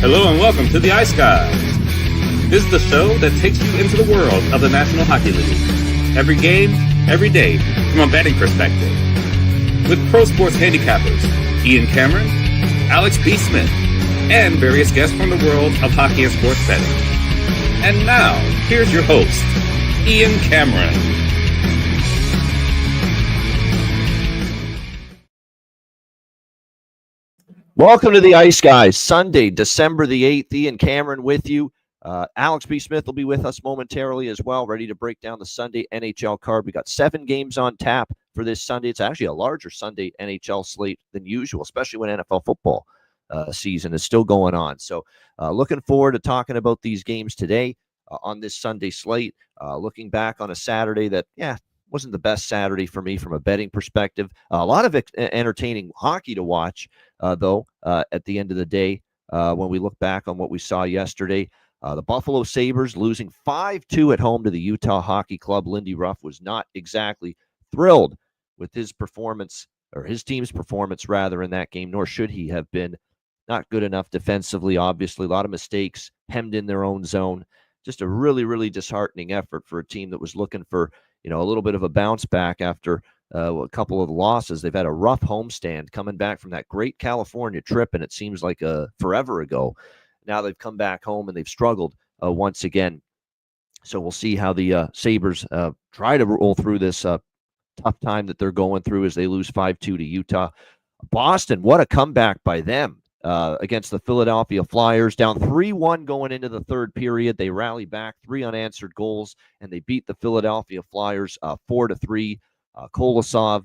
Hello and welcome to the Ice Guys. This is the show that takes you into the world of the National Hockey League. Every game, every day, from a betting perspective. With pro sports handicappers, Ian Cameron, Alex B. Smith, and various guests from the world of hockey and sports betting. And now, here's your host, Ian Cameron. Welcome to the Ice Guys, Sunday, December the 8th. Ian Cameron with you. Alex B. Smith will be with us momentarily as well, ready to break down the Sunday NHL card. We got 7 games on tap for this Sunday. It's actually a larger Sunday NHL slate than usual, especially when NFL football season is still going on. So looking forward to talking about these games today on this Sunday slate. Looking back on a Saturday that, wasn't the best Saturday for me from a betting perspective. A lot of entertaining hockey to watch, though, at the end of the day, when we look back on what we saw yesterday. The Buffalo Sabres losing 5-2 at home to the Utah Hockey Club. Lindy Ruff was not exactly thrilled with his performance, or his team's performance, rather, in that game, nor should he have been. Not good enough defensively, obviously. A lot of mistakes, hemmed in their own zone. Just a really, really disheartening effort for a team that was looking for, a little bit of a bounce back after a couple of losses. They've had a rough homestand coming back from that great California trip, and it seems like forever ago. Now they've come back home and they've struggled once again. So we'll see how the Sabres try to roll through this tough time that they're going through as they lose 5-2 to Utah. Boston, what a comeback by them against the Philadelphia Flyers. Down 3-1 going into the third period. They rally back, 3 unanswered goals, and they beat the Philadelphia Flyers 4-3. Kolosov,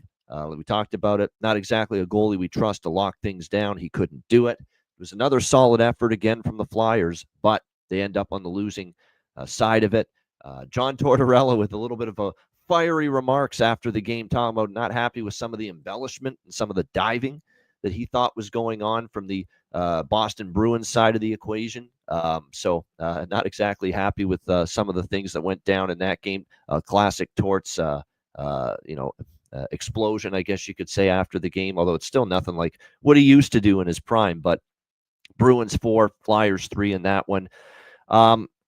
we talked about it, not exactly a goalie we trust to lock things down. He couldn't do it. It was another solid effort again from the Flyers, but they end up on the losing side of it. John Tortorella with a little bit of a fiery remarks after the game, talking about not happy with some of the embellishment and some of the diving that he thought was going on from the Boston Bruins side of the equation. So not exactly happy with some of the things that went down in that game. Classic Torts, explosion, I guess you could say, after the game, although it's still nothing like what he used to do in his prime. But Bruins 4, Flyers 3 in that one.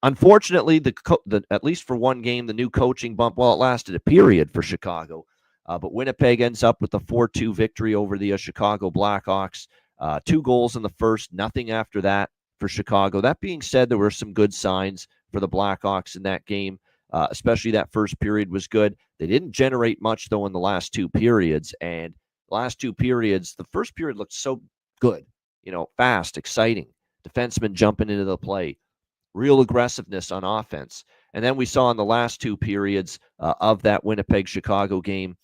Unfortunately, at least for one game, the new coaching bump, it lasted a period for Chicago. But Winnipeg ends up with a 4-2 victory over the Chicago Blackhawks. 2 goals in the first, nothing after that for Chicago. That being said, there were some good signs for the Blackhawks in that game, especially that first period was good. They didn't generate much, though, in the last 2 periods. And last 2 periods, the first period looked so good, fast, exciting. Defensemen jumping into the play, real aggressiveness on offense. And then we saw in the last 2 periods of that Winnipeg-Chicago game,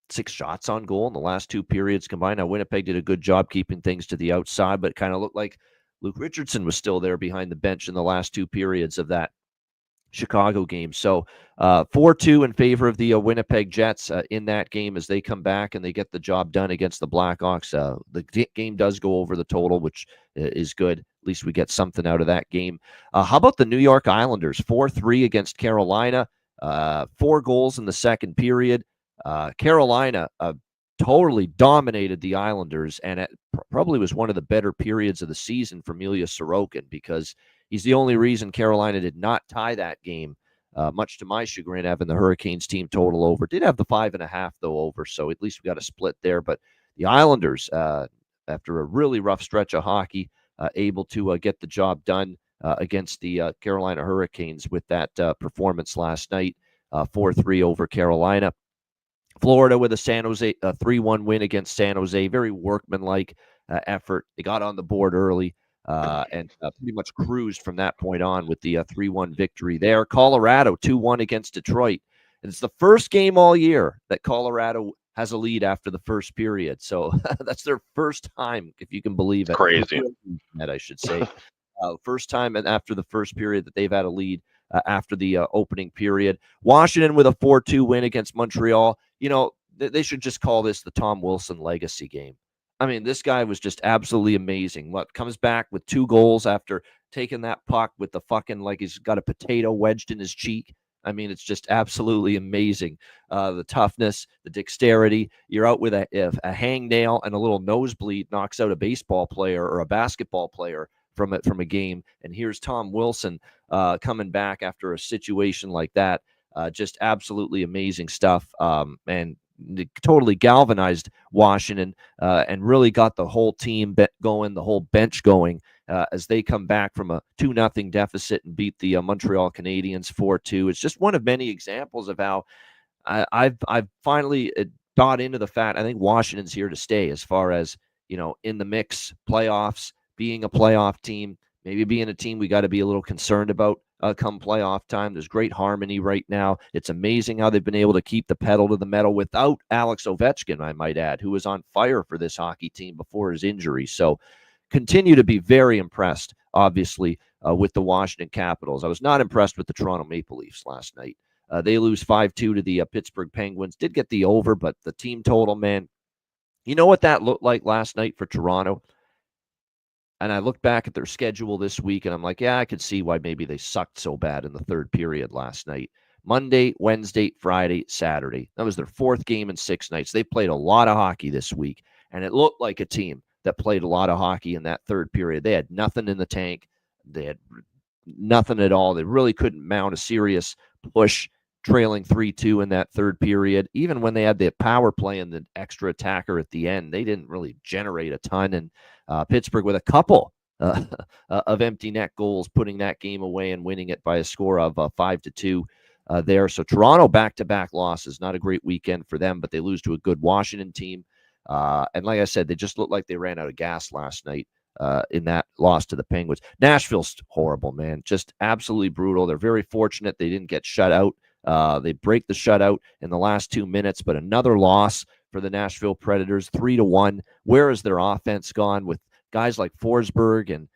6 shots on goal in the last 2 periods combined. Now, Winnipeg did a good job keeping things to the outside, but it kind of looked like Luke Richardson was still there behind the bench in the last 2 periods of that Chicago game. So 4-2 in favor of the Winnipeg Jets in that game as they come back and they get the job done against the Blackhawks. The game does go over the total, which is good. At least we get something out of that game. How about the New York Islanders? 4-3 against Carolina. 4 goals in the second period. Carolina totally dominated the Islanders, and it probably was one of the better periods of the season for Ilya Sorokin, because he's the only reason Carolina did not tie that game, much to my chagrin, having the Hurricanes team total over. Did have the 5.5, though, over, so at least we got a split there. But the Islanders, after a really rough stretch of hockey, able to get the job done against the Carolina Hurricanes with that performance last night, 4-3 over Carolina. Florida with a 3-1 win against San Jose. Very workmanlike effort. They got on the board early and pretty much cruised from that point on with the 3-1 victory there. Colorado 2-1 against Detroit. And it's the first game all year that Colorado has a lead after the first period. So that's their first time, if you can believe it. Crazy. That I should say. First time after the first period that they've had a lead after the opening period. Washington with a 4-2 win against Montreal. They should just call this the Tom Wilson legacy game. I mean, this guy was just absolutely amazing. Comes back with 2 goals after taking that puck with the fucking, like he's got a potato wedged in his cheek. I mean, it's just absolutely amazing. The toughness, the dexterity. You're out with a hangnail and a little nosebleed knocks out a baseball player or a basketball player from a game. And here's Tom Wilson coming back after a situation like that. Just absolutely amazing stuff. And totally galvanized Washington and really got the whole team going, the whole bench going as they come back from a 2-0 deficit and beat the Montreal Canadiens 4-2. It's just one of many examples of how I've finally bought into the fact I think Washington's here to stay as far as, in the mix, playoffs, being a playoff team, maybe being a team we got to be a little concerned about come playoff time. There's great harmony right now. It's amazing how they've been able to keep the pedal to the metal without Alex Ovechkin, I might add, who was on fire for this hockey team before his injury. So continue to be very impressed, obviously, with the Washington Capitals. I was not impressed with the Toronto Maple Leafs last night. They lose 5-2 to the Pittsburgh Penguins. Did get the over, but the team total, man, you know what that looked like last night for Toronto? And I look back at their schedule this week, and I'm like, yeah, I could see why maybe they sucked so bad in the third period last night. Monday, Wednesday, Friday, Saturday. That was their fourth game in 6 nights. They played a lot of hockey this week, and it looked like a team that played a lot of hockey in that third period. They had nothing in the tank. They had nothing at all. They really couldn't mount a serious push, trailing 3-2 in that third period. Even when they had the power play and the extra attacker at the end, they didn't really generate a ton. And Pittsburgh with a couple of empty net goals, putting that game away and winning it by a score of 5-2 there. So Toronto back-to-back losses. Not a great weekend for them, but they lose to a good Washington team. And like I said, they just looked like they ran out of gas last night in that loss to the Penguins. Nashville's horrible, man. Just absolutely brutal. They're very fortunate they didn't get shut out. They break the shutout in the last 2 minutes, but another loss for the Nashville Predators, 3-1. Where is their offense gone with guys like Forsberg and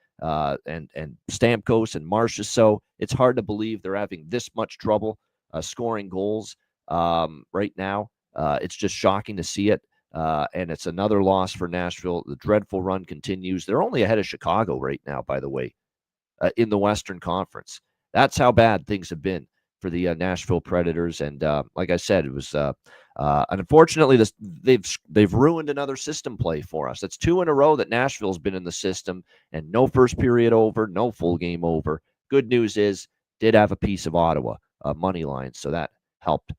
Stamkos and Marchessault? It's hard to believe they're having this much trouble scoring goals right now. It's just shocking to see it. And it's another loss for Nashville. The dreadful run continues. They're only ahead of Chicago right now, by the way, in the Western Conference. That's how bad things have been for the Nashville Predators. And like I said, it was unfortunately they've ruined another system play for us. That's 2 in a row that Nashville's been in the system, and no first period over, no full game over. Good news is did have a piece of Ottawa money line, so that helped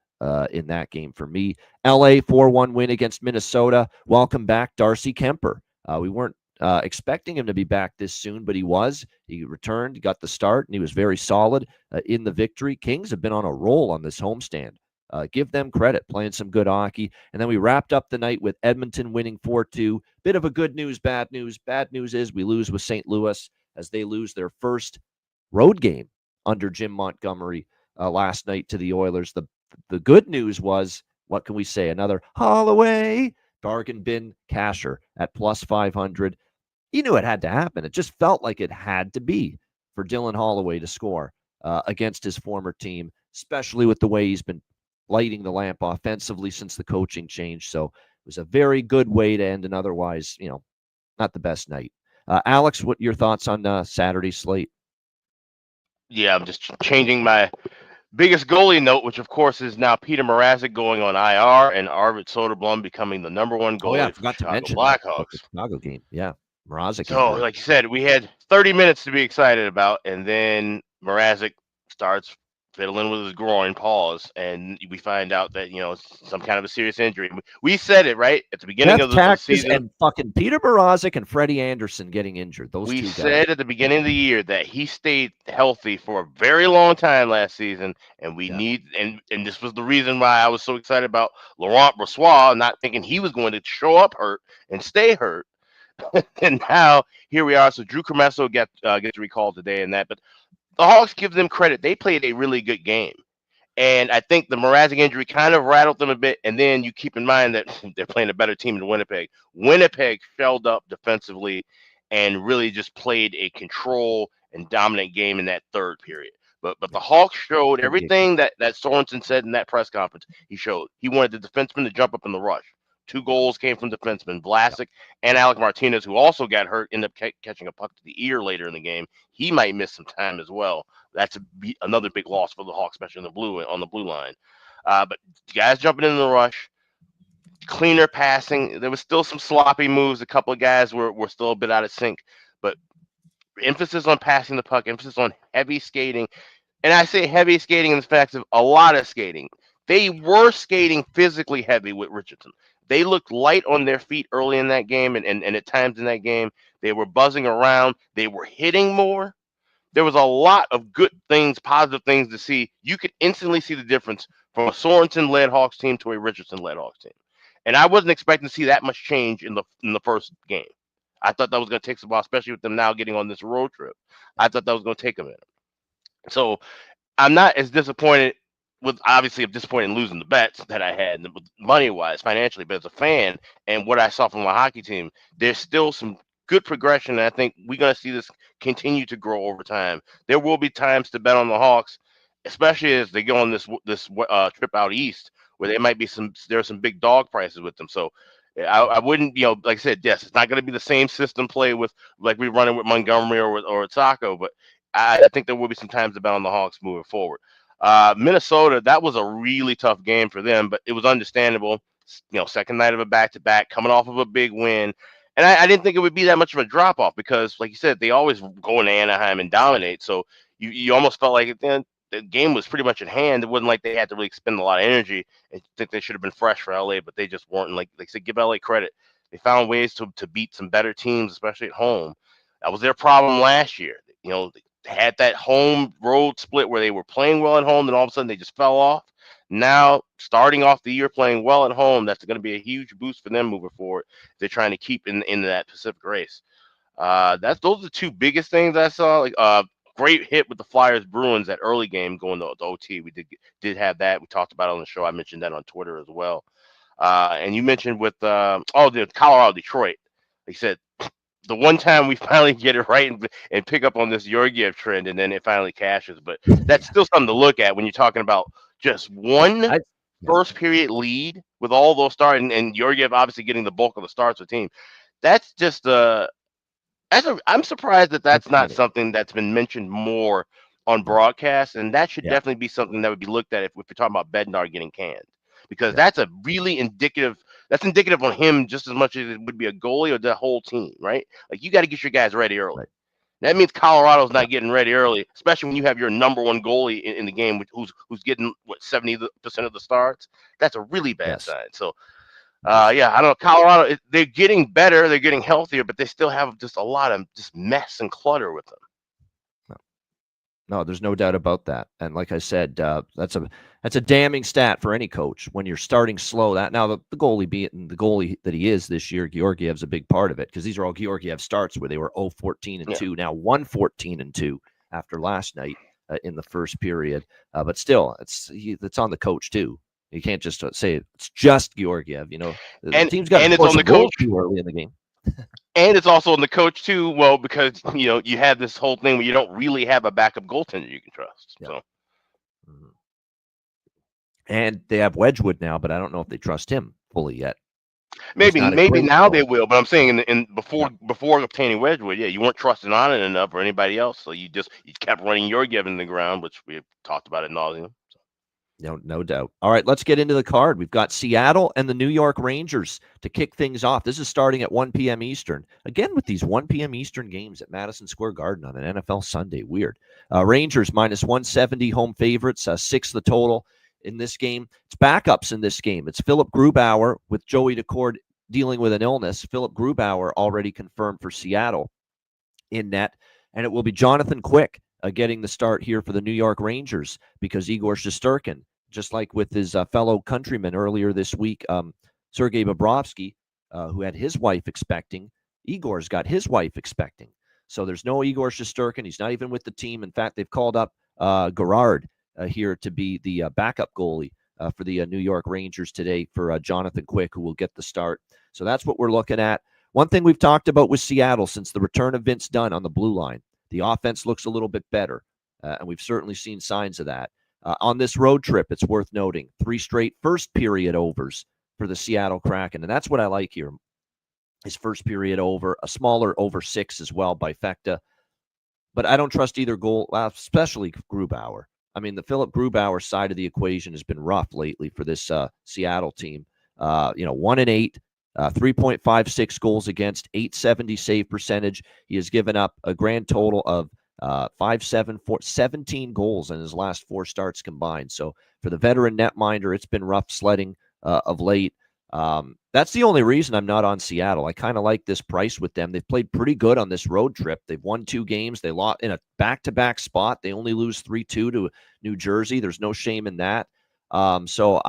in that game for me. LA 4-1 win against Minnesota. Welcome back, Darcy Kemper. We weren't expecting him to be back this soon, but he was. He returned, he got the start, and he was very solid in the victory. Kings have been on a roll on this homestand. Give them credit, playing some good hockey. And then we wrapped up the night with Edmonton winning 4-2. Bit of a good news, bad news. Bad news is we lose with St. Louis as they lose their first road game under Jim Montgomery last night to the Oilers. The good news was, what can we say? Another Holloway bargain bin casher at plus 500. He knew it had to happen. It just felt like it had to be for Dylan Holloway to score against his former team, especially with the way he's been lighting the lamp offensively since the coaching change. So it was a very good way to end an otherwise, not the best night. Alex, what your thoughts on Saturday's slate? Yeah, I'm just changing my biggest goalie note, which of course is now Peter Mrazek going on IR and Arvid Soderblom becoming the number one goalie I forgot for to mention Blackhawks. the Chicago game. Yeah, Mrazek. So, like you said, we had 30 minutes to be excited about, and then Mrazek starts fiddling with his groin pause, and we find out that it's some kind of a serious injury. We said it right at the beginning of the season, and fucking Peter Mrazek and Freddie Anderson getting injured. We said at the beginning of the year that he stayed healthy for a very long time last season, and we need and this was the reason why I was so excited about Laurent Brossoit, not thinking he was going to show up hurt and stay hurt. And now here we are. So Drew Commesso gets recalled today, and that, but the Hawks, give them credit. They played a really good game. And I think the Mrazek injury kind of rattled them a bit. And then you keep in mind that they're playing a better team than Winnipeg. Winnipeg shelled up defensively and really just played a control and dominant game in that third period. But the Hawks showed everything that Sorensen said in that press conference. He showed. He wanted the defenseman to jump up in the rush. 2 goals came from defensemen. Vlasic and Alec Martinez, who also got hurt, ended up catching a puck to the ear later in the game. He might miss some time as well. That's another big loss for the Hawks, especially on the blue line. But guys jumping in the rush, cleaner passing. There was still some sloppy moves. A couple of guys were still a bit out of sync, but emphasis on passing the puck, emphasis on heavy skating. And I say heavy skating in the fact of a lot of skating. They were skating physically heavy with Richardson. They looked light on their feet early in that game, and at times in that game, they were buzzing around. They were hitting more. There was a lot of good things, positive things to see. You could instantly see the difference from a Sorensen-led Hawks team to a Richardson-led Hawks team. And I wasn't expecting to see that much change in the first game. I thought that was going to take some while, especially with them now getting on this road trip. I thought that was going to take a minute. So I'm not as disappointed I'm disappointed in losing the bets that I had money-wise, financially, but as a fan and what I saw from my hockey team, there's still some good progression, and I think we're going to see this continue to grow over time. There will be times to bet on the Hawks, especially as they go on this trip out east, where there are some big dog prices with them. So I wouldn't, like I said, yes, it's not going to be the same system play with like we run it with Montgomery or Saco, but I think there will be some times to bet on the Hawks moving forward. Minnesota, that was a really tough game for them, but it was understandable. Second night of a back-to-back, coming off of a big win. And I didn't think it would be that much of a drop-off because, like you said, they always go into Anaheim and dominate. So you almost felt like the game was pretty much at hand. It wasn't like they had to really expend a lot of energy. I think they should have been fresh for LA, but they just weren't. Like I said, give LA credit. They found ways to beat some better teams, especially at home. That was their problem last year. They had that home road split where they were playing well at home, then all of a sudden they just fell off. Now, starting off the year playing well at home, that's going to be a huge boost for them moving forward. They're trying to keep in that Pacific race. Those are the 2 biggest things I saw. Great hit with the Flyers Bruins, that early game going to OT. We did have that. We talked about it on the show. I mentioned that on Twitter as well. And you mentioned with the Colorado Detroit. Like you said, the one time we finally get it right and pick up on this Georgiev trend, and then it finally cashes. But that's still something to look at when you're talking about just one first period lead with all those starts, and Georgiev obviously getting the bulk of the starts with the team. That's just I'm surprised that's not something that's been mentioned more on broadcast, and that should definitely be something that would be looked at if we're talking about Bednar getting canned, because that's a really indicative. That's indicative on him just as much as it would be a goalie or the whole team, right? Like, you got to get your guys ready early. Right. That means Colorado's not getting ready early, especially when you have your number one goalie in the game who's getting 70% of the starts. That's a really bad sign. So, I don't know. Colorado, they're getting better, they're getting healthier, but they still have just a lot of just mess and clutter with them. No, there's no doubt about that. And like I said, that's a damning stat for any coach when you're starting slow. That now the goalie, being the goalie that he is this year, Georgiev's a big part of it, because these are all Georgiev starts where they were 0-14-2, now 1-14-2 after last night in the first period. But still, it's on the coach too. You can't just say it's just Georgiev. The team's got to score some goals too early in the game. And it's also on the coach too. Well, because you have this whole thing where you don't really have a backup goaltender you can trust. Yeah. So, and they have Wedgwood now, but I don't know if they trust him fully yet. Maybe now they will. But I'm saying before obtaining Wedgwood, you weren't trusting on it enough or anybody else, so you kept running Georgiev in the ground, which we have talked about ad nauseum. No doubt. All right, let's get into the card. We've got Seattle and the New York Rangers to kick things off. This is starting at 1 p.m. Eastern. Again, with these 1 p.m. Eastern games at Madison Square Garden on an NFL Sunday. Weird. Rangers minus 170, home favorites, 6 the total in this game. It's backups in this game. It's Philip Grubauer with Joey Daccord dealing with an illness. Philip Grubauer already confirmed for Seattle in net. And it will be Jonathan Quick getting the start here for the New York Rangers, because Igor Shesterkin, just like with his fellow countryman earlier this week, Sergei Bobrovsky, who had his wife expecting, Igor's got his wife expecting. So there's no Igor Shesterkin. He's not even with the team. In fact, they've called up Gerard here to be the backup goalie for the New York Rangers today for Jonathan Quick, who will get the start. So that's what we're looking at. One thing we've talked about with Seattle since the return of Vince Dunn on the blue line, the offense looks a little bit better, and we've certainly seen signs of that. On this road trip, it's worth noting, 3 straight first period overs for the Seattle Kraken. And that's what I like here. His first period over, a smaller over 6 as well by Fekta. But I don't trust either goal, especially Grubauer. I mean, the Philip Grubauer side of the equation has been rough lately for this Seattle team. 1-8, 3.56 goals against, 870 save percentage. He has given up a grand total of 17 goals in his last 4 starts combined. So for the veteran netminder, it's been rough sledding of late. That's the only reason I'm not on Seattle. I kind of like this price with them. They've played pretty good on this road trip. They've won 2 games. They lost in a back-to-back spot. They only lose 3-2 to New Jersey. There's no shame in that. So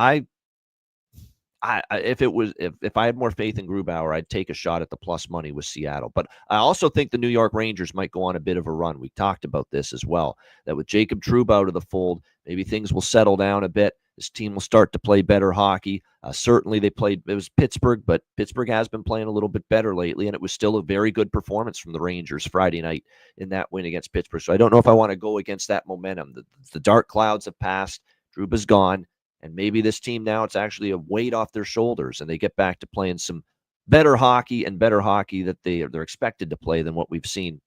if I had more faith in Grubauer, I'd take a shot at the plus money with Seattle. But I also think the New York Rangers might go on a bit of a run. We talked about this as well, that with Jacob Trouba out of the fold, maybe things will settle down a bit. This team will start to play better hockey. Certainly it was Pittsburgh, but Pittsburgh has been playing a little bit better lately, and it was still a very good performance from the Rangers Friday night in that win against Pittsburgh. So I don't know if I want to go against that momentum. The dark clouds have passed. Trouba's gone. And maybe this team now, it's actually a weight off their shoulders, and they get back to playing some better hockey that they're expected to play than what we've seen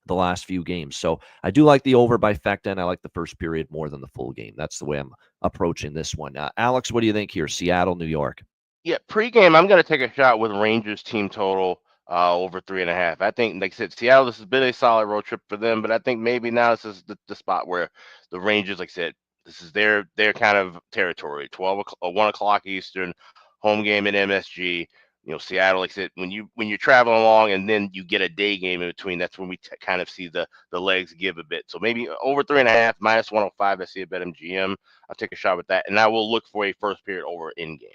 the last few games. So I do like the over by Fekta, and I like the first period more than the full game. That's the way I'm approaching this one. Alex, what do you think here? Seattle, New York. Yeah, pregame, I'm going to take a shot with Rangers team total over 3.5. I think, like I said, Seattle, this has been a solid road trip for them, but I think maybe now this is the spot where the Rangers, like I said, this is their kind of territory. 1 o'clock Eastern, home game at MSG. Seattle, like I said, when you're traveling along and then you get a day game in between, that's when we kind of see the legs give a bit. So maybe over 3.5, minus 105. I see a bet MGM. I'll take a shot with that, and I will look for a first period over in game.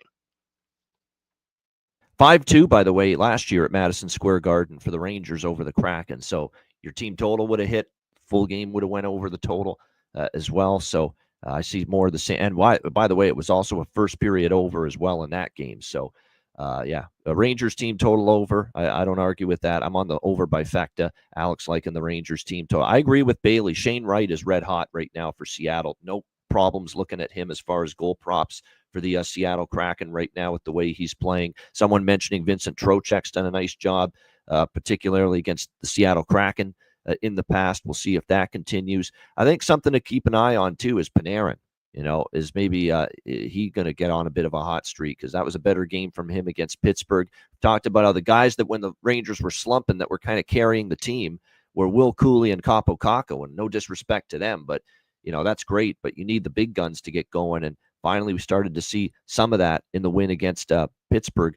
5-2, by the way, last year at Madison Square Garden for the Rangers over the Kraken. So your team total would have hit. Full game would have went over the total as well. So I see more of the same. And by the way, it was also a first period over as well in that game. So, a Rangers team total over. I don't argue with that. I'm on the over by Fekta. Alex liking the Rangers team total. I agree with Bailey. Shane Wright is red hot right now for Seattle. No problems looking at him as far as goal props for the Seattle Kraken right now with the way he's playing. Someone mentioning Vincent Trocheck's done a nice job, particularly against the Seattle Kraken in the past. We'll see if that continues. I think something to keep an eye on, too, is Panarin. Is maybe he going to get on a bit of a hot streak, because that was a better game from him against Pittsburgh. Talked about how the guys that when the Rangers were slumping that were kind of carrying the team were Will Cooley and Kaapo Kakko, and no disrespect to them, but that's great, but you need the big guns to get going. And finally, we started to see some of that in the win against Pittsburgh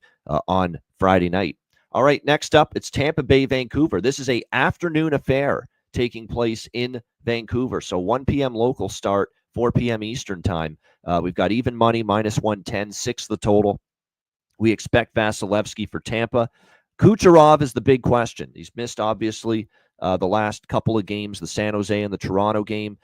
on Friday night. All right, next up, it's Tampa Bay, Vancouver. This is an afternoon affair taking place in Vancouver. So 1 p.m. local start, 4 p.m. Eastern time. We've got even money, minus 110, 6 the total. We expect Vasilevsky for Tampa. Kucherov is the big question. He's missed, obviously, the last couple of games, the San Jose and the Toronto game.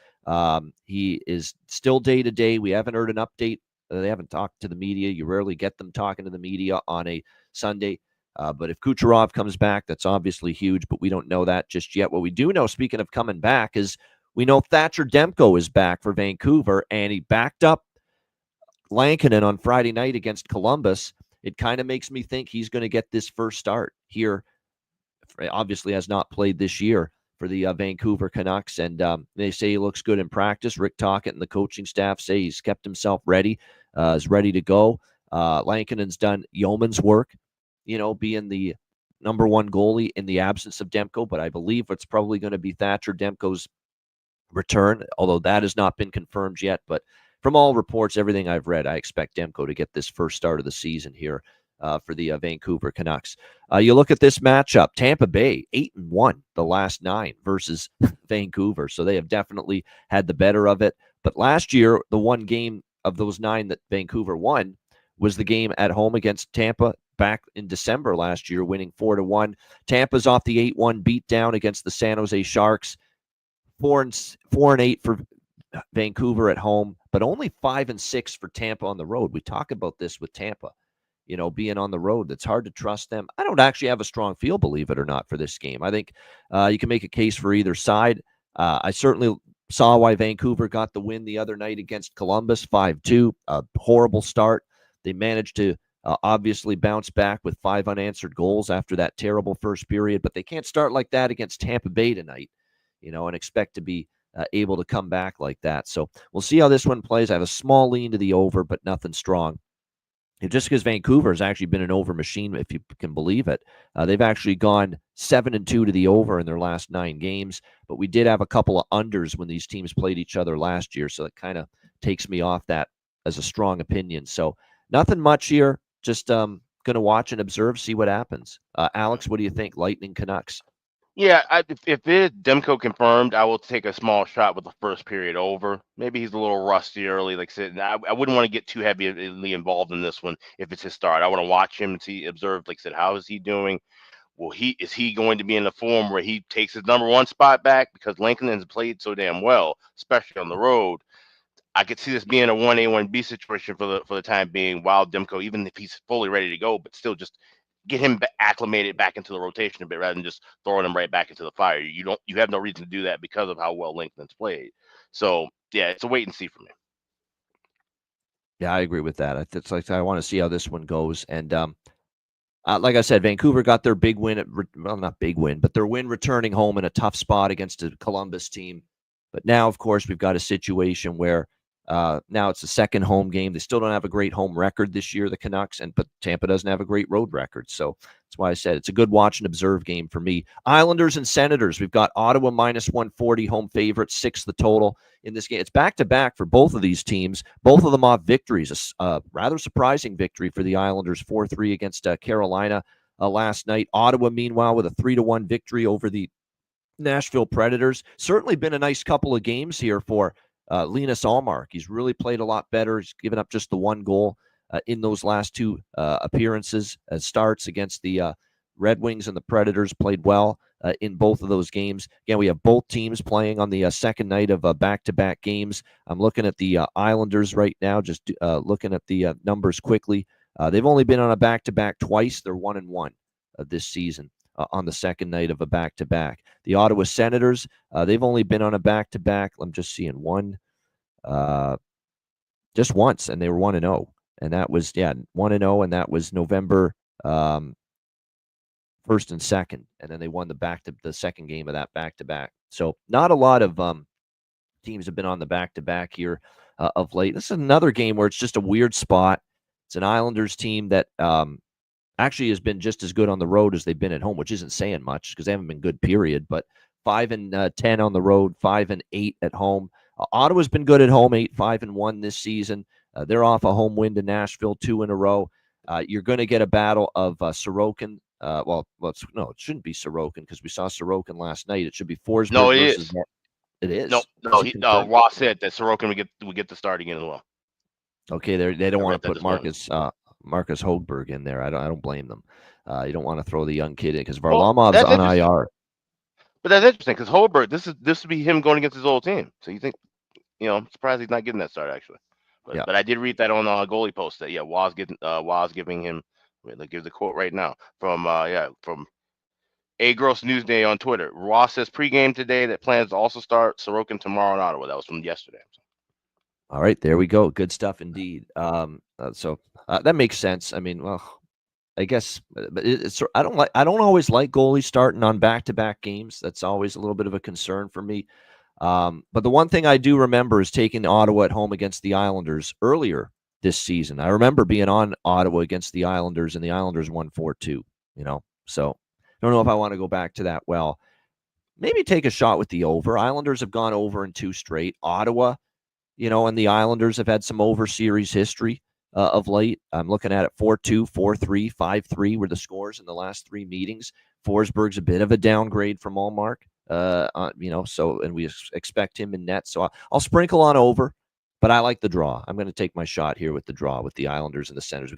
He is still day-to-day. We haven't heard an update. They haven't talked to the media. You rarely get them talking to the media on a Sunday. But if Kucherov comes back, that's obviously huge, but we don't know that just yet. What we do know, speaking of coming back, is we know Thatcher Demko is back for Vancouver, and he backed up Lankinen on Friday night against Columbus. It kind of makes me think he's going to get this first start here. Obviously has not played this year for the Vancouver Canucks, and they say he looks good in practice. Rick Tocchet and the coaching staff say he's kept himself ready, is ready to go. Lankinen's done yeoman's work, being the number one goalie in the absence of Demko, but I believe it's probably going to be Thatcher Demko's return, although that has not been confirmed yet. But from all reports, everything I've read, I expect Demko to get this first start of the season here for the Vancouver Canucks. You look at this matchup, Tampa Bay, 8-1 the last 9 versus Vancouver. So they have definitely had the better of it. But last year, the one game of those 9 that Vancouver won was the game at home against Tampa back in December last year, winning 4-1. Tampa's off the 8-1 beatdown against the San Jose Sharks. 4-8 for Vancouver at home, but only 5-6 for Tampa on the road. We talk about this with Tampa, being on the road. It's hard to trust them. I don't actually have a strong feel, believe it or not, for this game. I think you can make a case for either side. I certainly saw why Vancouver got the win the other night against Columbus, 5-2, a horrible start. They managed to obviously bounced back with 5 unanswered goals after that terrible first period, but they can't start like that against Tampa Bay tonight, and expect to be able to come back like that. So we'll see how this one plays. I have a small lean to the over, but nothing strong. Just because Vancouver has actually been an over machine, if you can believe it. They've actually gone 7-2 to the over in their last 9 games, but we did have a couple of unders when these teams played each other last year, so it kind of takes me off that as a strong opinion. So nothing much here, just going to watch and observe, see what happens. Alex, what do you think? Lightning Canucks? Yeah, if it is Demko confirmed, I will take a small shot with the first period over. Maybe he's a little rusty early, like I said. I wouldn't want to get too heavily involved in this one if it's his start. I want to watch him and observe, like I said, how is he doing? Is he going to be in the form where he takes his number 1 spot back? Because Lincoln has played so damn well, especially on the road. I could see this being a 1A, 1B situation for the time being, while Demko, even if he's fully ready to go, but still just get him acclimated back into the rotation a bit rather than just throwing him right back into the fire. You have no reason to do that because of how well Lincoln's played. So yeah, it's a wait and see for me. Yeah, I agree with that. It's like I want to see how this one goes. And like I said, Vancouver got their big win not big win, but their win returning home in a tough spot against a Columbus team. But now, of course, we've got a situation where now it's the second home game. They still don't have a great home record this year, the Canucks, but Tampa doesn't have a great road record. So that's why I said it's a good watch and observe game for me. Islanders and Senators. We've got Ottawa minus 140 home favorites, 6 the total in this game. It's back-to-back for both of these teams. Both of them off victories. A rather surprising victory for the Islanders, 4-3 against Carolina last night. Ottawa, meanwhile, with a 3-1 victory over the Nashville Predators. Certainly been a nice couple of games here for Linus Ullmark. He's really played a lot better. He's given up just the 1 goal in those last 2 appearances as starts against the Red Wings and the Predators. Played well in both of those games. Again, we have both teams playing on the second night of back-to-back games. I'm looking at the Islanders right now, just looking at the numbers quickly. They've only been on a back-to-back twice. They're 1-1 this season on the second night of a back-to-back. The Ottawa Senators, they've only been on a back-to-back. I'm just seeing one, just once, and they were 1-0. And that was, 1-0, and that was November 1st and 2nd. And then they won the second game of that back-to-back. So not a lot of teams have been on the back-to-back here of late. This is another game where it's just a weird spot. It's an Islanders team that actually has been just as good on the road as they've been at home, which isn't saying much because they haven't been good, period. But 5-10 on the road, 5-8 at home. Ottawa's been good at home, 8-5-1 this season. They're off a home win to Nashville, 2 in a row. You're going to get a battle of Sorokin. It shouldn't be Sorokin because we saw Sorokin last night. It should be Forsberg. No, it is. It is. No. Ross said that Sorokin would get the start again as well. Okay, they don't want to put Marcus Hogberg in there. I don't blame them. You don't want to throw the young kid in because Varlamov's on IR. But that's interesting because Hogberg, this would be him going against his old team. So you think, I'm surprised he's not getting that start actually. But I did read that on goalie post that Waz giving him. Wait, give the quote right now from A Gross Newsday on Twitter. Ross says pregame today that plans to also start Sorokin tomorrow in Ottawa. That was from yesterday. All right, there we go. Good stuff indeed. So that makes sense. I mean, I guess, but I don't always like goalies starting on back-to-back games. That's always a little bit of a concern for me. But the one thing I do remember is taking Ottawa at home against the Islanders earlier this season. I remember being on Ottawa against the Islanders, and the Islanders won 4-2. So I don't know if I want to go back to that. Well, maybe take a shot with the over. Islanders have gone over in 2 straight. Ottawa, and the Islanders have had some over series history of late. I'm looking at it 4-2, 4-3, 5-3 were the scores in the last 3 meetings. Forsberg's a bit of a downgrade from Ullmark, and we expect him in net. So I'll sprinkle on over, but I like the draw. I'm going to take my shot here with the draw with the Islanders and the Senators.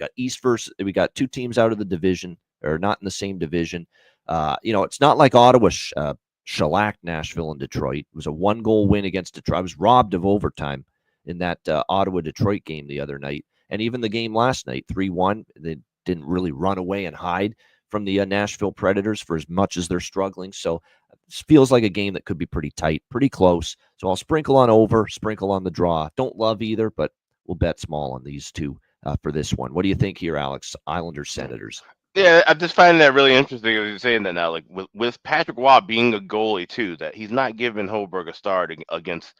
We got 2 teams out of the division, or not in the same division. It's not like Ottawa shellacked Nashville and Detroit. It was a 1-goal win against Detroit. I was robbed of overtime in that Ottawa-Detroit game the other night. And even the game last night, 3-1, they didn't really run away and hide from the Nashville Predators for as much as they're struggling. So this feels like a game that could be pretty tight, pretty close. So I'll sprinkle on over, sprinkle on the draw. Don't love either, but we'll bet small on these 2 for this one. What do you think here, Alex? Islanders, Senators. Yeah, I'm just finding that really interesting as you're saying that now. Like with Patrick Waugh being a goalie too, that he's not giving Holberg a start against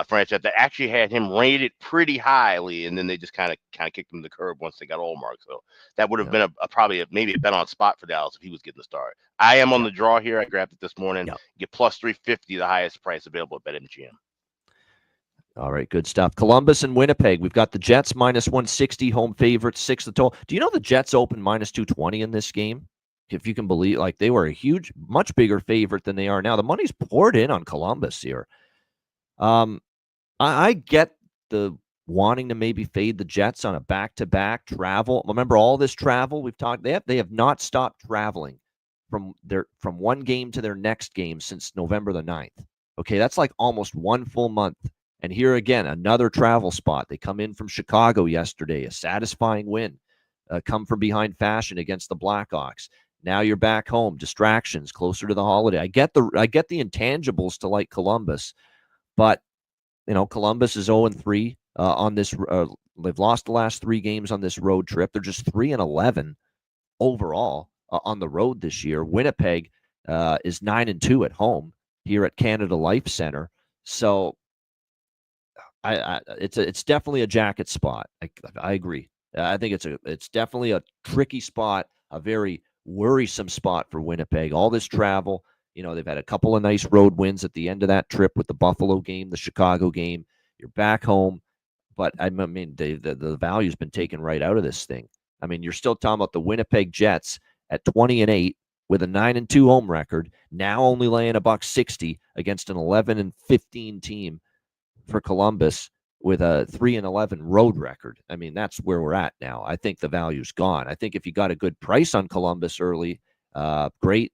franchise that actually had him rated pretty highly, and then they just kind of kicked him to the curb once they got Allmark. So that would have been probably maybe a bet on spot for Dallas if he was getting the start. I am on the draw here. I grabbed it this morning. Get plus 350, the highest price available at BetMGM. All right, good stuff. Columbus and Winnipeg. We've got the Jets minus 160, home favorites, 6 the total. Do you know the Jets opened minus 220 in this game? If you can believe, like they were a huge, much bigger favorite than they are now. The money's poured in on Columbus here. I get the wanting to maybe fade the Jets on a back-to-back travel. Remember all this travel we've talked. They have not stopped traveling from one game to their next game since November the 9th. Okay, that's like almost one full month. And here again, another travel spot. They come in from Chicago yesterday, a satisfying win, come from behind fashion against the Blackhawks. Now you're back home, distractions, closer to the holiday. I get the intangibles to like Columbus, but Columbus is 0-3 on this. They've lost the last 3 games on this road trip. They're just 3-11 overall on the road this year. Winnipeg is 9-2 at home here at Canada Life Center. So it's definitely a jacket spot. I agree. I think it's definitely a tricky spot, a very worrisome spot for Winnipeg. All this travel, they've had a couple of nice road wins at the end of that trip with the Buffalo game, the Chicago game. You're back home, but I mean the value's been taken right out of this thing. I mean, you're still talking about the Winnipeg Jets at 20-8 with a 9-2 home record, now only laying $1.60 against an 11-15 team for Columbus with a 3-11 road record. I mean, that's where we're at now. I think the value's gone. I think if you got a good price on Columbus early, great.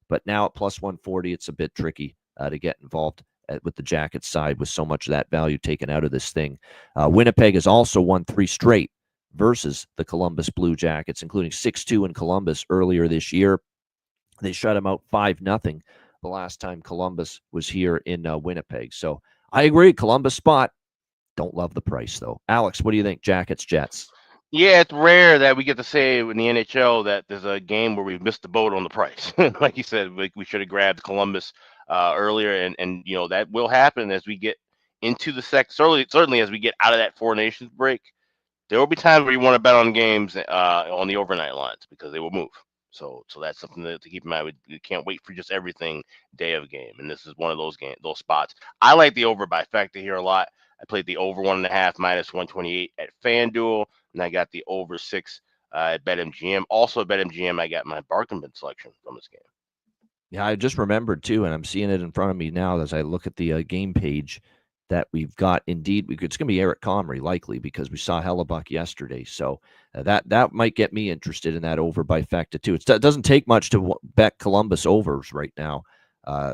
But now at plus 140, it's a bit tricky to get involved with the Jackets side with so much of that value taken out of this thing. Winnipeg has also won 3 straight versus the Columbus Blue Jackets, including 6-2 in Columbus earlier this year. They shut them out 5-0 the last time Columbus was here in Winnipeg. So I agree, Columbus spot. Don't love the price, though. Alex, what do you think? Jackets, Jets. Yeah, it's rare that we get to say in the NHL that there's a game where we missed the boat on the price. Like you said, we should have grabbed Columbus earlier, and that will happen as we get into the certainly as we get out of that Four Nations break. There will be times where you want to bet on games on the overnight lines because they will move. So that's something to keep in mind. We can't wait for just everything day of game, and this is one of those spots. I like the over by factor here a lot. I played the over 1.5 minus 128 at FanDuel, and I got the over 6 at BetMGM. Also at BetMGM, I got my bargain bin selection from this game. Yeah, I just remembered too, and I'm seeing it in front of me now as I look at the game page that we've got. Indeed, it's going to be Eric Comrie likely because we saw Hellebuck yesterday. So that might get me interested in that over by factor too. It doesn't take much to bet Columbus overs right now.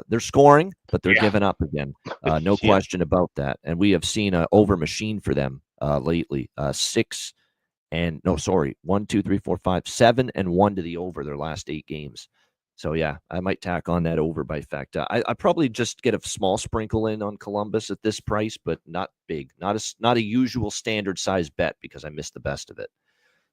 They're scoring, but they're giving up again. No question about that. And we have seen an over machine for them lately. 1, 2, 3, 4, 5, 7, and 1 to the over their last 8 games. So yeah, I might tack on that over by factor. I probably just get a small sprinkle in on Columbus at this price, but not big, not a usual standard size bet because I missed the best of it.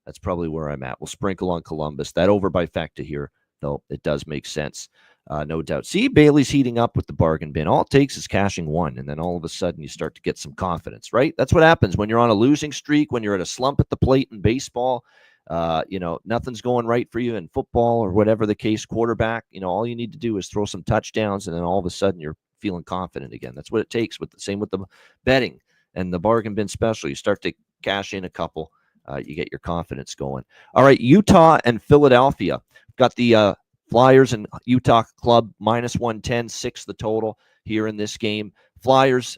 That's probably where I'm at. We'll sprinkle on Columbus. That over by factor here, though, it does make sense. No doubt. See, Bailey's heating up with the bargain bin. All it takes is cashing 1, and then all of a sudden you start to get some confidence, right? That's what happens when you're on a losing streak, when you're at a slump at the plate in baseball. Nothing's going right for you in football or whatever the case, quarterback. All you need to do is throw some touchdowns, and then all of a sudden you're feeling confident again. That's what it takes. Same with the betting and the bargain bin special. You start to cash in a couple. You get your confidence going. All right, Utah and Philadelphia. Got the Flyers and Utah club minus 110, 6 the total here in this game. Flyers,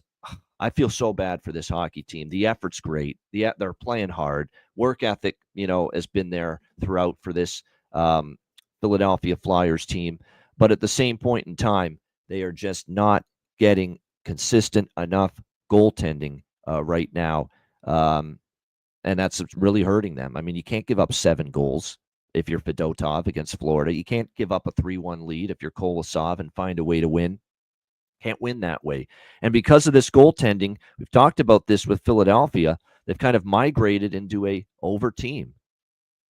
I feel so bad for this hockey team. The effort's great. They're playing hard. Work ethic, has been there throughout for this Philadelphia Flyers team. But at the same point in time, they are just not getting consistent enough goaltending right now. And that's really hurting them. I mean, you can't give up 7 goals if you're Fedotov against Florida. You can't give up a 3-1 lead if you're Kolosov and find a way to win. Can't win that way. And because of this goaltending, we've talked about this with Philadelphia, they've kind of migrated into a over team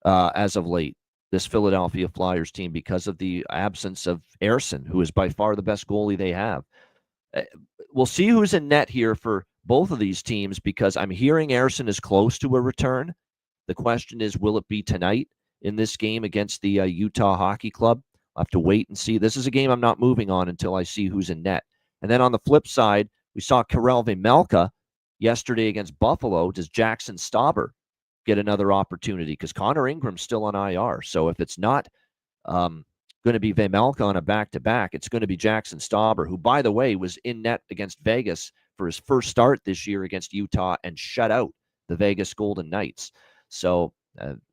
as of late, this Philadelphia Flyers team, because of the absence of Ersson, who is by far the best goalie they have. We'll see who's in net here for both of these teams, because I'm hearing Ersson is close to a return. The question is, will it be tonight in this game against the Utah Hockey Club? I'll have to wait and see. This is a game I'm not moving on until I see who's in net. And then on the flip side, we saw Karel Vejmelka yesterday against Buffalo. Does Jackson Stauber get another opportunity? Because Connor Ingram's still on IR. So if it's not going to be Vejmelka on a back-to-back, it's going to be Jackson Stauber, who, by the way, was in net against Vegas for his first start this year against Utah and shut out the Vegas Golden Knights. So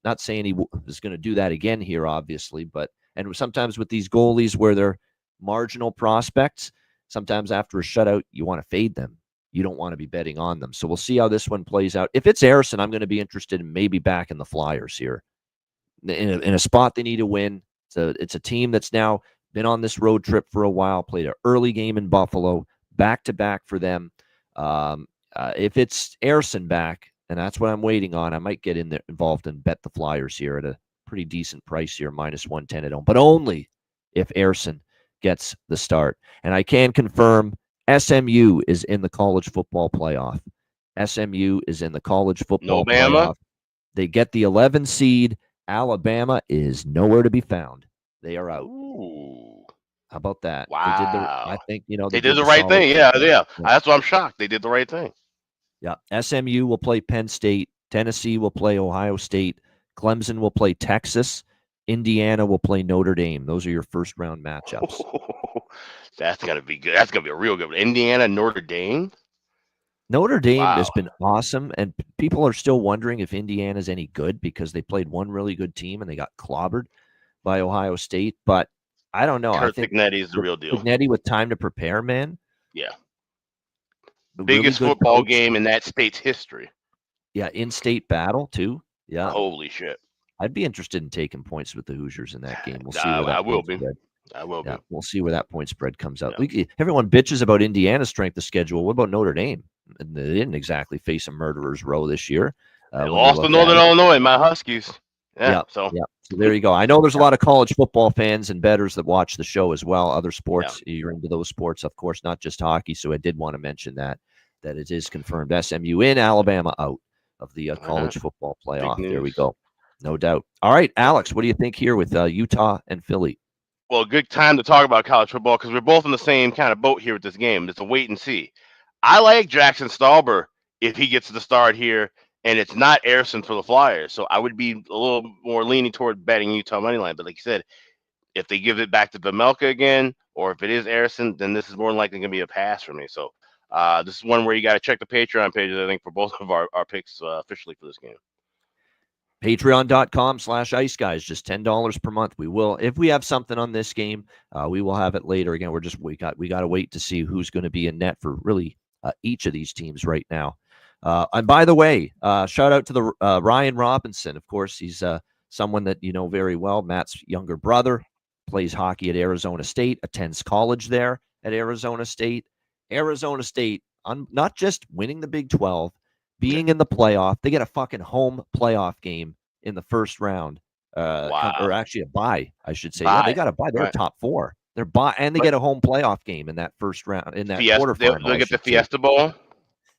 not saying he is going to do that again here, obviously, but and sometimes with these goalies where they're marginal prospects, sometimes after a shutout, you want to fade them. You don't want to be betting on them. So we'll see how this one plays out. If it's Ersson, I'm going to be interested in maybe backing the Flyers here. In a spot they need to win. It's a team that's now been on this road trip for a while, played an early game in Buffalo, back-to-back for them. If it's Ersson back, and that's what I'm waiting on, I might get involved and bet the Flyers here at a pretty decent price here, -110 at home, but only if Ersson gets the start. And I can confirm SMU is in the college football playoff. SMU is in the college football playoff. They get the 11 seed. Alabama is nowhere to be found. They are out. Ooh. How about that? Wow. I think, they did the right thing. Yeah. That's why I'm shocked. They did the right thing. Yeah. SMU will play Penn State. Tennessee will play Ohio State. Clemson will play Texas. Indiana will play Notre Dame. Those are your first round matchups. That's going to be good. That's going to be a real good one. Indiana, Notre Dame. Notre Dame has been awesome, and people are still wondering if Indiana's any good because they played one really good team and they got clobbered by Ohio State. But I don't know. Kurt I think Cignetti is the real deal. Cignetti with time to prepare, man. Yeah. Biggest really football game in that state's history. Yeah, in-state battle, too. Yeah. Holy shit. I'd be interested in taking points with the Hoosiers in that game. We'll see. I will be. We'll see where that point spread comes out. Yeah. Everyone bitches about Indiana's strength of schedule. What about Notre Dame? They didn't exactly face a murderer's row this year. They lost to Northern Illinois, my Huskies. So there you go. I know there's a lot of college football fans and bettors that watch the show as well. Other sports, you're into those sports, of course, not just hockey. So I did want to mention that it is confirmed. SMU in, Alabama out of the college football playoff. There we go. No doubt. All right, Alex, what do you think here with Utah and Philly? Well, good time to talk about college football because we're both in the same kind of boat here with this game. It's a wait and see. I like Jackson Stauber if he gets the start here, and it's not Ersson for the Flyers. So I would be a little more leaning toward betting Utah money line. But like you said, if they give it back to Vejmelka again, or if it is Ersson, then this is more than likely going to be a pass for me. So this is one where you got to check the Patreon pages, I think, for both of our picks officially for this game. Patreon.com/Ice Guys, just $10 per month. We will, if we have something on this game, we will have it later. Again, we got to wait to see who's going to be in net for really each of these teams right now. And by the way, shout out to the Ryan Robinson. Of course, he's someone that you know very well. Matt's younger brother, plays hockey at Arizona State, attends college there at Arizona State. Arizona State, not just winning the Big 12, being in the playoff. They get a fucking home playoff game in the first round. Or actually a bye, I should say. Yeah, they got a bye. They're top 4. They're bye, and they get a home playoff game in that first round, in that quarterfinal. They'll get the Fiesta Bowl.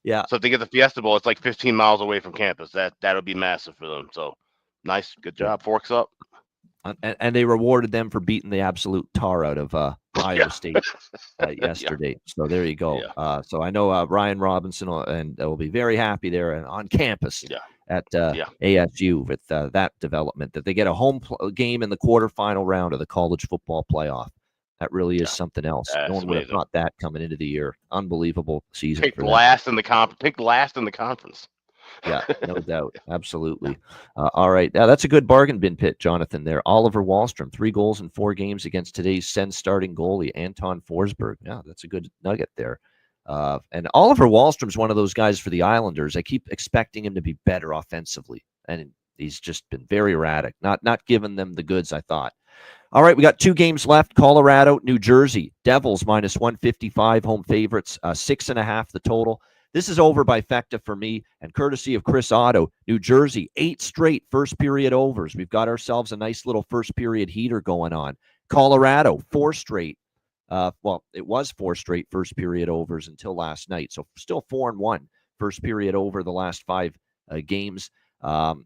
Yeah. So if they get the Fiesta Bowl, it's like 15 miles away from campus. That'll be massive for them. So nice, good job. Forks up. And they rewarded them for beating the absolute tar out of Iowa State yesterday. So there you go. So I know Ryan Robinson will be very happy there and on campus at ASU with that development, that they get a home game in the quarterfinal round of the college football playoff. That really is something else. No one would have thought that coming into the year. Unbelievable season. Picked last in the conference. Yeah, no doubt. Absolutely. All right. Now, that's a good bargain bin pit, Jonathan, there. Oliver Wahlstrom, 3 goals in 4 games against today's Sens starting goalie, Anton Forsberg. Yeah, that's a good nugget there. And Oliver Wahlstrom's one of those guys for the Islanders. I keep expecting him to be better offensively, and he's just been very erratic, not giving them the goods, I thought. All right, we got 2 games left. Colorado, New Jersey. Devils -155, home favorites, 6.5 the total. This is over by Fecta for me, and courtesy of Chris Otto. New Jersey, 8 straight first period overs. We've got ourselves a nice little first period heater going on. Colorado, 4 straight. Well, it was 4 straight first period overs until last night. So still 4-1 first period over the last 5 games.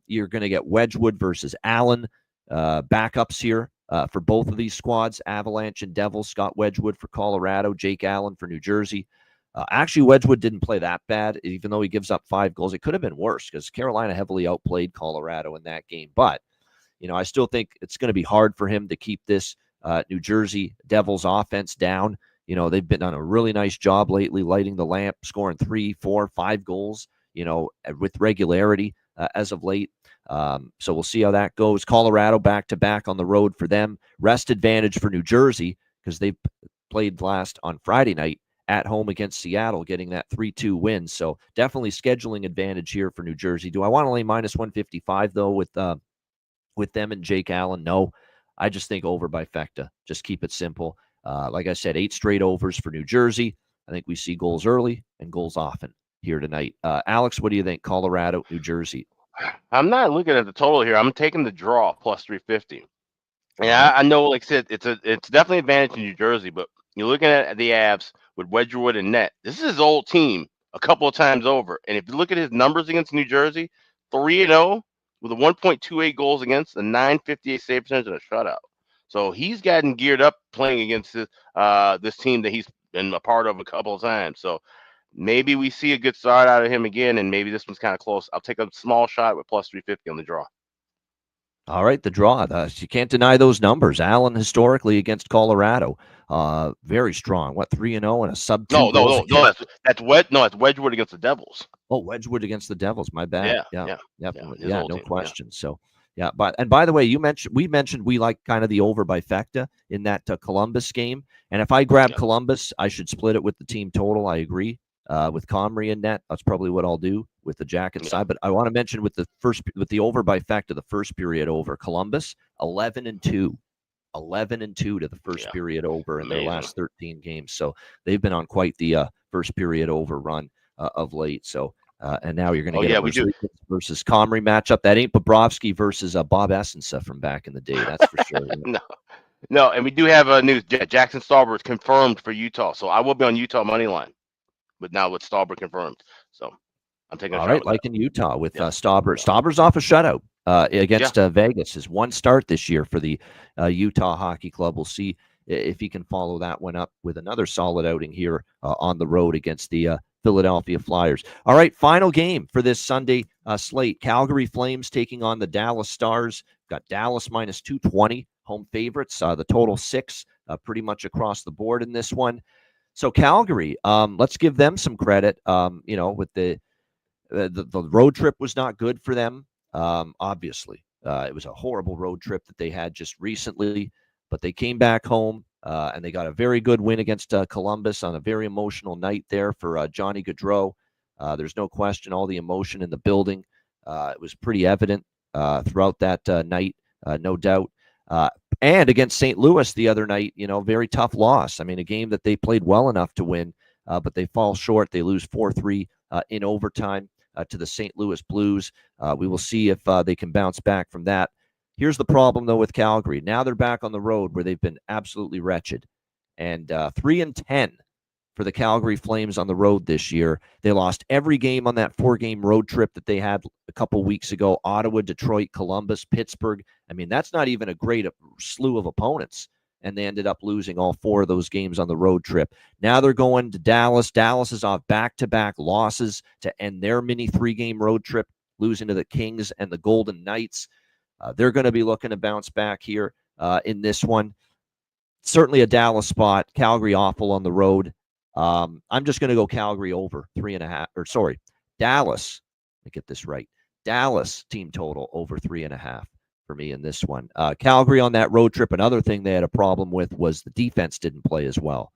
You're going to get Wedgwood versus Allen backups here for both of these squads. Avalanche and Devils. Scott Wedgwood for Colorado. Jake Allen for New Jersey. Actually, Wedgwood didn't play that bad, even though he gives up 5 goals. It could have been worse because Carolina heavily outplayed Colorado in that game. But, I still think it's going to be hard for him to keep this New Jersey Devils offense down. They've been on a really nice job lately, lighting the lamp, scoring 3, 4, 5 goals, with regularity as of late. So we'll see how that goes. Colorado back-to-back on the road for them. Rest advantage for New Jersey because they played last on Friday night at home against Seattle, getting that 3-2 win. So definitely scheduling advantage here for New Jersey. Do I want to lay minus 155, though, with them and Jake Allen? No. I just think over by Fecta. Just keep it simple. Like I said, 8 straight overs for New Jersey. I think we see goals early and goals often here tonight. Alex, what do you think? Colorado, New Jersey. I'm not looking at the total here. I'm taking the draw plus 350. And I know, like I said, it's definitely advantage in New Jersey, but you're looking at the Avs with Wedgwood and net. This is his old team a couple of times over. And if you look at his numbers against New Jersey, 3-0 with a 1.28 goals against, a 958 save percentage, and a shutout. So he's gotten geared up playing against this team that he's been a part of a couple of times. So maybe we see a good start out of him again, and maybe this one's kind of close. I'll take a small shot with plus 350 on the draw. All right, the draw. You can't deny those numbers. Allen historically against Colorado, very strong. What, 3-0 and a sub 2 goals? No. That's Wedgwood against the Devils. Oh, Wedgwood against the Devils. My bad. Yeah, no team, question. So, and by the way, we mentioned we like kind of the over by Fecta in that Columbus game. And if I grab Columbus, I should split it with the team total. I agree. With Comrie and net, that's probably what I'll do with the Jacket side. But I want to mention with the over by Fecta, the first period over, Columbus 11-2. 11-2 to the first period over in their last 13 games. So they've been on quite the first period over run of late. So and now you're going to get a versus Comrie matchup. That ain't Bobrovsky versus Bob Essensa from back in the day. That's for sure. No, and we do have news. Jackson Stauber is confirmed for Utah, so I will be on Utah money line. But now with Stauber confirmed, so I'm taking a shot. All right, like in Utah with Stauber. Stauber's off a shutout against Vegas. His 1 start this year for the Utah Hockey Club. We'll see if he can follow that one up with another solid outing here on the road against the Philadelphia Flyers. All right, final game for this Sunday slate. Calgary Flames taking on the Dallas Stars. Got Dallas minus 220, home favorites. The total 6, pretty much across the board in this one. So Calgary, let's give them some credit. With the road trip was not good for them. Obviously, it was a horrible road trip that they had just recently, but they came back home and they got a very good win against Columbus on a very emotional night there for Johnny Gaudreau. There's no question, all the emotion in the building. It was pretty evident throughout that night, no doubt. And against St. Louis the other night, very tough loss. I mean, a game that they played well enough to win, but they fall short. They lose 4-3 in overtime to the St. Louis Blues. We will see if they can bounce back from that. Here's the problem, though, with Calgary. Now they're back on the road where they've been absolutely wretched. And 3-10 for the Calgary Flames on the road this year. They lost every game on that 4-game road trip that they had a couple weeks ago. Ottawa, Detroit, Columbus, Pittsburgh. I mean, that's not even a great slew of opponents. And they ended up losing all 4 of those games on the road trip. Now they're going to Dallas. Dallas is off back-to-back losses to end their mini 3-game road trip, losing to the Kings and the Golden Knights. They're going to be looking to bounce back here in this one. Certainly a Dallas spot. Calgary awful on the road. I'm just going to go Calgary over 3.5. Dallas. Let me get this right. Dallas team total over 3.5 for me in this one. Calgary on that road trip. Another thing they had a problem with was the defense didn't play as well.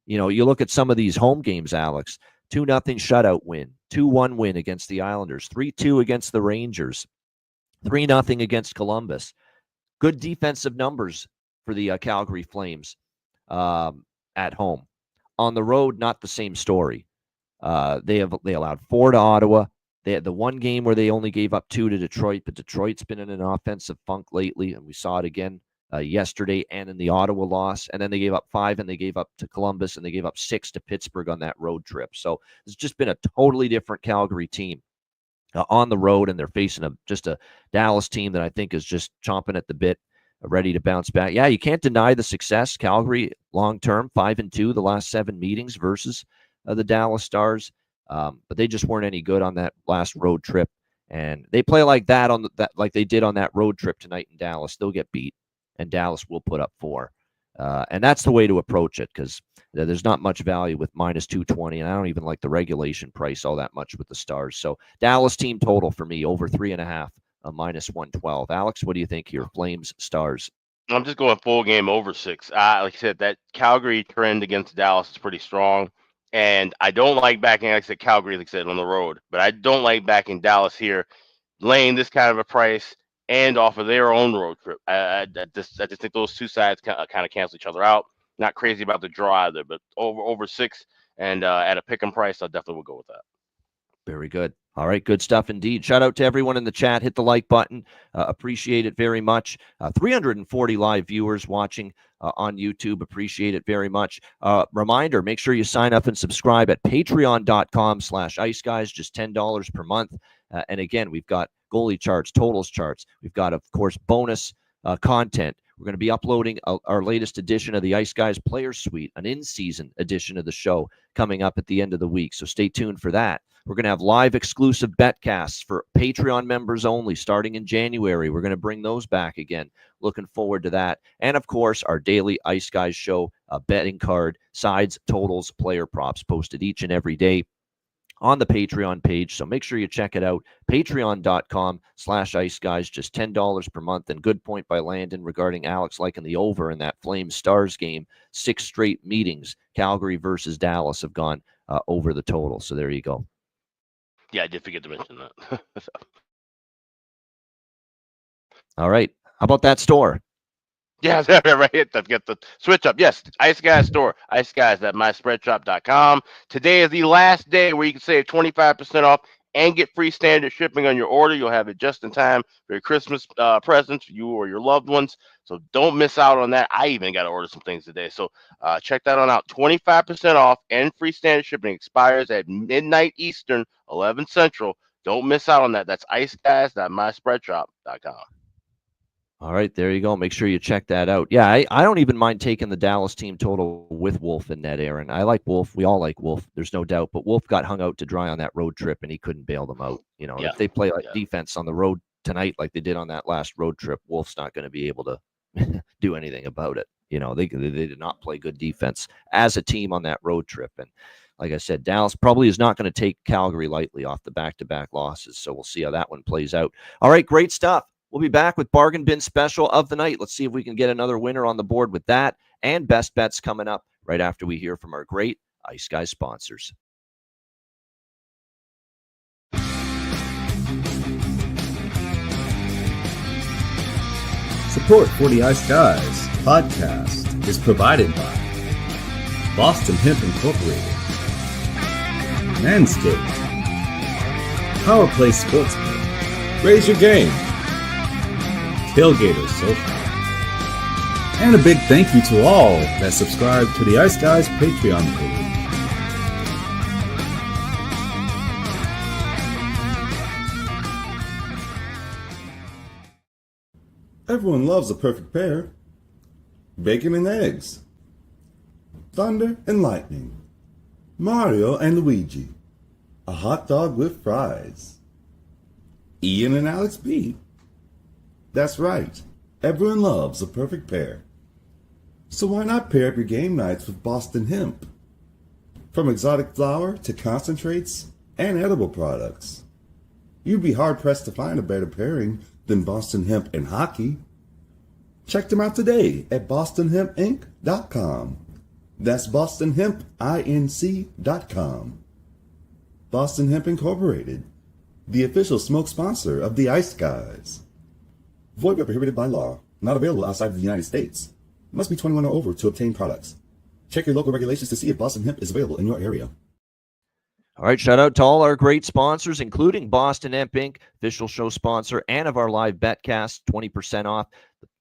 You look at some of these home games, Alex. 2-0 shutout win, 2-1 win against the Islanders, 3-2 against the Rangers, 3-0 against Columbus. Good defensive numbers for the Calgary Flames at home. On the road, not the same story. They allowed 4 to Ottawa. They had the one game where they only gave up 2 to Detroit, but Detroit's been in an offensive funk lately, and we saw it again yesterday and in the Ottawa loss. And then they gave up 5, and they gave up to Columbus, and they gave up 6 to Pittsburgh on that road trip. So it's just been a totally different Calgary team on the road, and they're facing just a Dallas team that I think is just chomping at the bit, ready to bounce back. Yeah, you can't deny the success. Calgary, long-term, 5-2 the last 7 meetings versus the Dallas Stars. But they just weren't any good on that last road trip, and they play like that like they did on that road trip tonight in Dallas. They'll get beat, and Dallas will put up 4, and that's the way to approach it, because there's not much value with minus 220, and I don't even like the regulation price all that much with the Stars. So Dallas team total for me over 3.5, minus 112. Alex, what do you think here? Flames, Stars. I'm just going full game over 6. Like I said, that Calgary trend against Dallas is pretty strong. And I don't like backing, like I said, Calgary, like I said, on the road. But I don't like backing Dallas here, laying this kind of a price and off of their own road trip. I just think those two sides kind of cancel each other out. Not crazy about the draw either, but over 6 and at a pick and price, I definitely will go with that. Very good. All right, good stuff indeed. Shout out to everyone in the chat. Hit the like button. Appreciate it very much. 340 live viewers watching on YouTube. Appreciate it very much. Reminder, make sure you sign up and subscribe at patreon.com/Ice Guys, just $10 per month. And again, we've got goalie charts, totals charts. We've got, of course, bonus content. We're going to be uploading our latest edition of the Ice Guys Players Suite, an in-season edition of the show coming up at the end of the week. So stay tuned for that. We're going to have live exclusive betcasts for Patreon members only starting in January. We're going to bring those back again. Looking forward to that. And, of course, our daily Ice Guys show, betting card, sides, totals, player props posted each and every day on the Patreon page. So make sure you check it out. Patreon.com/Ice Guys, just $10 per month. And good point by Landon regarding Alex liking the over in that Flames Stars game. 6 straight meetings, Calgary versus Dallas, have gone over the total. So there you go. Yeah, I did forget to mention that. All right. How about that store? Yeah, right. Get the switch up. Yes, Ice Guys store. Ice Guys at myspreadshop.com. Today is the last day where you can save 25% off and get free standard shipping on your order. You'll have it just in time for your Christmas presents for you or your loved ones. So don't miss out on that. I even got to order some things today. So check that on out. 25% off and free standard shipping expires at midnight Eastern, 11 Central. Don't miss out on that. That's iceguys.myspreadshop.com. All right, there you go. Make sure you check that out. Yeah, I don't even mind taking the Dallas team total with Wolf in net, Aaron. I like Wolf. We all like Wolf. There's no doubt. But Wolf got hung out to dry on that road trip, and he couldn't bail them out. You know, if they play like defense on the road tonight like they did on that last road trip, Wolf's not going to be able to do anything about it. You know, they did not play good defense as a team on that road trip. And like I said, Dallas probably is not going to take Calgary lightly off the back-to-back losses. So we'll see how that one plays out. All right, great stuff. We'll be back with Bargain Bin Special of the night. Let's see if we can get another winner on the board with that, and best bets coming up right after we hear from our great Ice Guys sponsors. Support for the Ice Guys podcast is provided by Boston Hemp Incorporated, Manscaped, Power Play Sportsbook, Raise Your Game, Tailgaters Social, and a big thank you to all that subscribe to the Ice Guys Patreon page. Everyone loves a perfect pair. Bacon and eggs. Thunder and lightning. Mario and Luigi. A hot dog with fries. Ian and Alex B. That's right. Everyone loves a perfect pair. So why not pair up your game nights with Boston Hemp? From exotic flower to concentrates and edible products. You'd be hard-pressed to find a better pairing than Boston Hemp and hockey. Check them out today at bostonhempinc.com. That's bostonhempinc.com. Boston Hemp Incorporated, the official smoke sponsor of the Ice Guys. Void where prohibited by law. Not available outside of the United States. Must be 21 or over to obtain products. Check your local regulations to see if Boston Hemp is available in your area. All right, shout out to all our great sponsors, including Boston Hemp Inc., official show sponsor, and of our live betcast, 20% off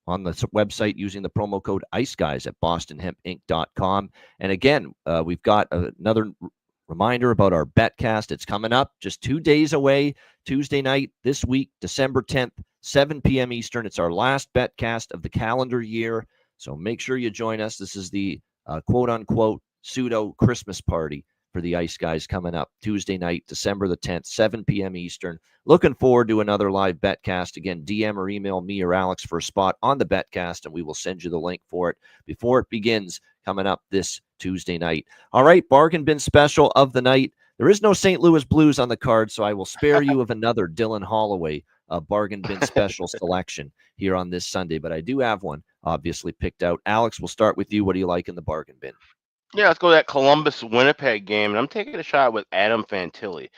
on the website using the promo code Ice Guys at bostonhempinc.com. And again, we've got another reminder about our betcast. It's coming up just 2 days away, Tuesday night this week, December 10th, 7 p.m. Eastern. It's our last betcast of the calendar year, so make sure you join us. This is the quote-unquote pseudo Christmas party for the Ice Guys coming up Tuesday night, December the 10th, 7 p.m. Eastern. Looking forward to another live betcast. Again, DM or email me or Alex for a spot on the betcast, and we will send you the link for it before it begins coming up this Tuesday night. All right, bargain bin special of the night. There is no St. Louis Blues on the card, so I will spare you of another Dylan Holloway bargain bin special selection here on this Sunday, but I do have one obviously picked out. Alex, we'll start with you. What do you like in the bargain bin? Yeah, let's go to that Columbus-Winnipeg game, and I'm taking a shot with Adam Fantilli.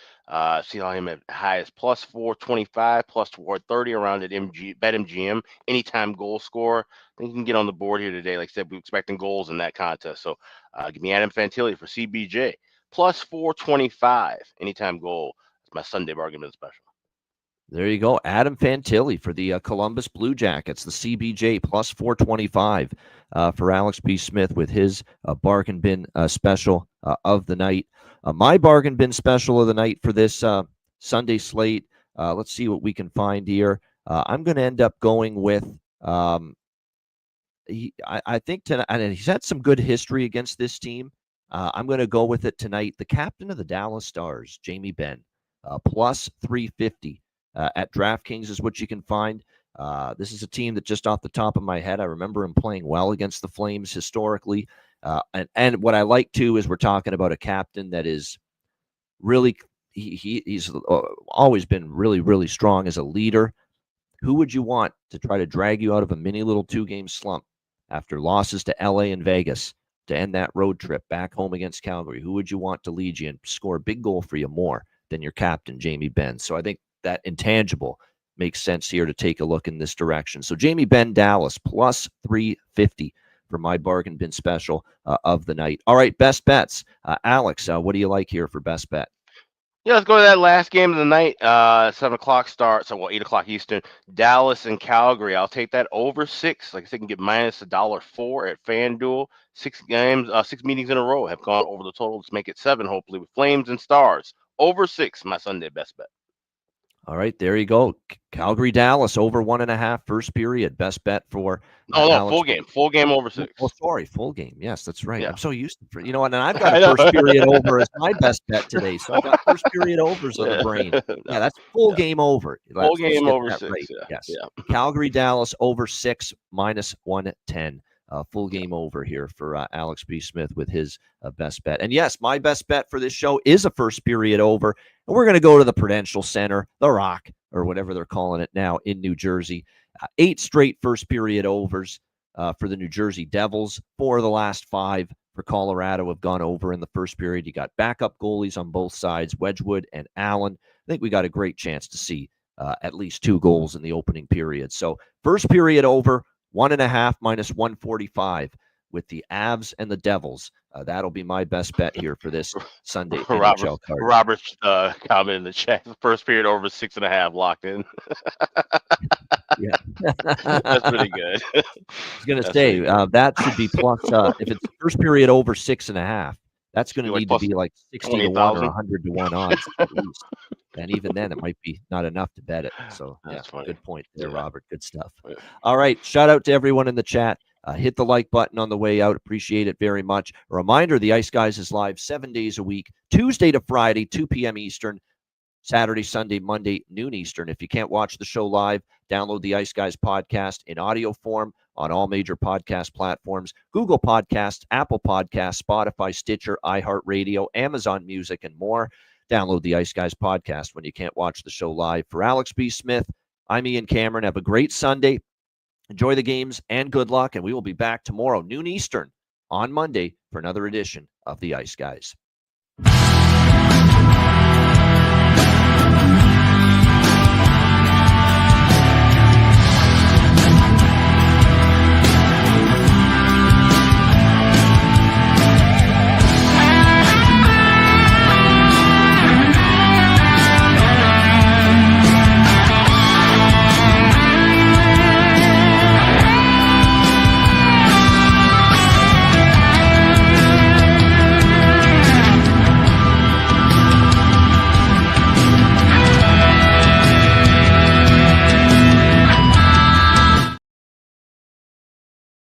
See how him at high as plus 425, plus 430 around at BetMGM, anytime goal scorer. I think you can get on the board here today. Like I said, we're expecting goals in that contest. So give me Adam Fantilli for CBJ, plus 425, anytime goal. It's my Sunday bargain bin special. There you go. Adam Fantilli for the Columbus Blue Jackets, the CBJ plus 425 for Alex B. Smith with his bargain bin special of the night. My bargain bin special of the night for this Sunday slate, let's see what we can find here. I'm going to end up going with, I think tonight, and he's had some good history against this team. I'm going to go with it tonight. The captain of the Dallas Stars, Jamie Benn, plus 350. At DraftKings is what you can find. This is a team that just off the top of my head, I remember him playing well against the Flames historically. And what I like, too, is we're talking about a captain that is really, he's always been really, really strong as a leader. Who would you want to try to drag you out of a mini little 2-game slump after losses to LA and Vegas to end that road trip back home against Calgary? Who would you want to lead you and score a big goal for you more than your captain, Jamie Benn? So I think that intangible makes sense here to take a look in this direction. So Jamie Benn, Dallas, plus 350 for my bargain bin special of the night. All right, best bets. Alex, what do you like here for best bet? Yeah, let's go to that last game of the night. 7 o'clock start, so 8 o'clock Eastern. Dallas and Calgary. I'll take that over 6. Like I said, can get minus $1.04 at FanDuel. 6 games, 6 meetings in a row have gone over the total. Let's make it 7, hopefully, with Flames and Stars. Over 6, my Sunday best bet. All right, there you go. Calgary, Dallas, over 1.5 first period. Best bet for no, full game. Full game over 6. Oh, sorry, full game. Yes, that's right. Yeah. I'm so used to and and I've got a first period over as my best bet today. So I've got first period overs on the brain. Yeah, that's full game over. Full game over 6. Right. Yeah. Yes. Yeah. Calgary, Dallas, over 6, minus 110. Full game over here for Alex B. Smith with his best bet. And yes, my best bet for this show is a first period over. And we're going to go to the Prudential Center, the Rock, or whatever they're calling it now in New Jersey. 8 straight first period overs for the New Jersey Devils. 4 of the last 5 for Colorado have gone over in the first period. You got backup goalies on both sides, Wedgwood and Allen. I think we got a great chance to see at least 2 goals in the opening period. So first period over, 1.5 minus 145 with the Avs and the Devils. That'll be my best bet here for this Sunday NHL card. Robert's comment in the chat: first period over 6.5 locked in. Yeah, that's pretty good. I was going to say that should be plus. If it's first period over 6.5, that's going to need to be like 60 to 1 or 100 to 1 odds at least. And even then, it might be not enough to bet it. So, yeah, good point there, Robert. Good stuff. Yeah. All right. Shout out to everyone in the chat. Hit the like button on the way out. Appreciate it very much. A reminder, the Ice Guys is live 7 days a week, Tuesday to Friday, 2 p.m. Eastern, Saturday, Sunday, Monday, noon Eastern. If you can't watch the show live, download the Ice Guys podcast in audio form on all major podcast platforms, Google Podcasts, Apple Podcasts, Spotify, Stitcher, iHeartRadio, Amazon Music, and more. Download the Ice Guys podcast when you can't watch the show live. For Alex B. Smith, I'm Ian Cameron. Have a great Sunday. Enjoy the games and good luck. And we will be back tomorrow, noon Eastern, on Monday for another edition of the Ice Guys.